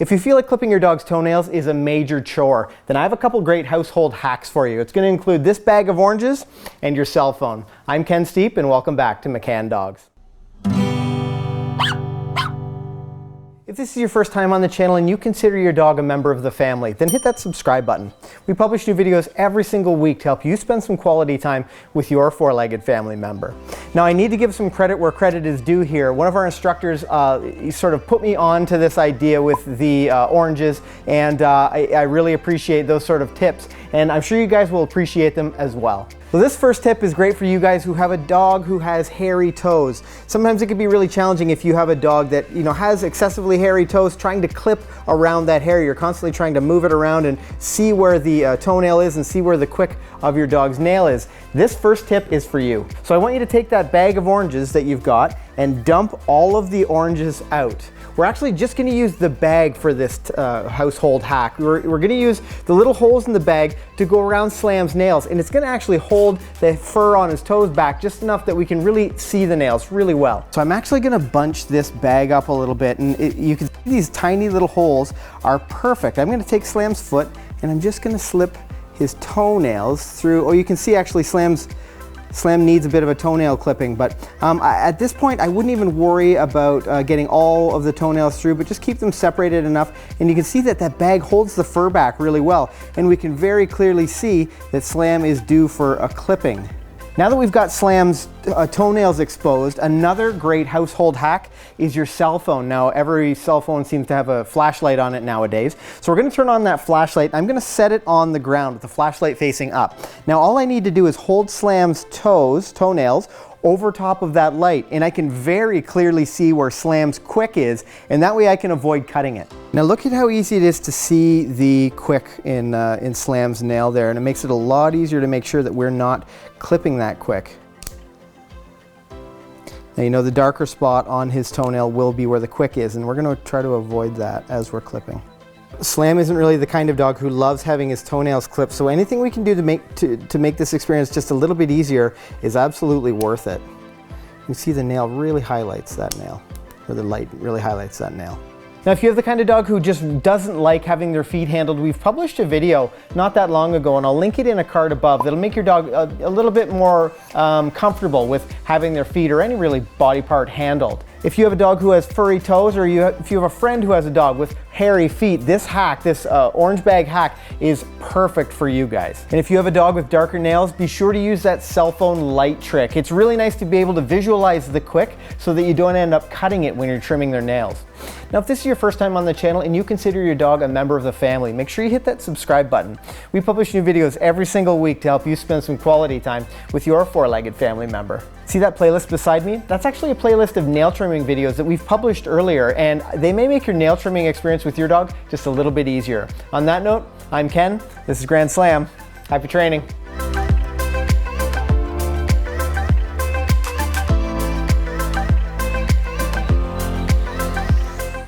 If you feel like clipping your dog's toenails is a major chore, then I have a couple great household hacks for you. It's going to include this bag of oranges and your cell phone. I'm Ken Steep and welcome back to McCann Dogs. If this is your first time on the channel and you consider your dog a member of the family, then hit that subscribe button. We publish new videos every single week to help you spend some quality time with your four-legged family member. Now, I need to give some credit where credit is due here. One of our instructors sort of put me on to this idea with the oranges, and I really appreciate those sort of tips, and I'm sure you guys will appreciate them as well. So this first tip is great for you guys who have a dog who has hairy toes. Sometimes it can be really challenging if you have a dog that has excessively hairy toes, trying to clip around that hair. You're constantly trying to move it around and see where the toenail is and see where the quick of your dog's nail is. This first tip is for you. So I want you to take that bag of oranges that you've got and dump all of the oranges out. We're actually just going to use the bag for this household hack. We're going to use the little holes in the bag to go around Slam's nails, and it's going to actually hold the fur on his toes back just enough that we can really see the nails really well. So I'm actually going to bunch this bag up a little bit, and you can see these tiny little holes are perfect. I'm going to take Slam's foot and I'm just going to slip his toenails through. Oh, you can see actually Slam needs a bit of a toenail clipping, but at this point I wouldn't even worry about getting all of the toenails through, but just keep them separated enough, and you can see that that bag holds the fur back really well, and we can very clearly see that Slam is due for a clipping. Now that we've got Slam's toenails exposed, another great household hack is your cell phone. Now, every cell phone seems to have a flashlight on it nowadays. So we're going to turn on that flashlight. I'm going to set it on the ground with the flashlight facing up. Now, all I need to do is hold Slam's toenails over top of that light, and I can very clearly see where Slam's quick is, and that way I can avoid cutting it. Now look at how easy it is to see the quick in Slam's nail there, and it makes it a lot easier to make sure that we're not clipping that quick. Now the darker spot on his toenail will be where the quick is, and we're going to try to avoid that as we're clipping. Slam isn't really the kind of dog who loves having his toenails clipped, so anything we can do to make this experience just a little bit easier is absolutely worth it. You can see the nail really highlights that nail, or the light really highlights that nail. Now, if you have the kind of dog who just doesn't like having their feet handled, we've published a video not that long ago, and I'll link it in a card above, that'll make your dog a little bit more comfortable with having their feet or any really body part handled. If you have a dog who has furry toes, or if you have a friend who has a dog with hairy feet, this hack, this orange bag hack, is perfect for you guys. And if you have a dog with darker nails, be sure to use that cell phone light trick. It's really nice to be able to visualize the quick so that you don't end up cutting it when you're trimming their nails. Now, if this is your first time on the channel and you consider your dog a member of the family, make sure you hit that subscribe button. We publish new videos every single week to help you spend some quality time with your four-legged family member. See that playlist beside me? That's actually a playlist of nail trimming videos that we've published earlier, and they may make your nail trimming experience with your dog just a little bit easier. On that note, I'm Ken, this is Grand Slam. Happy training.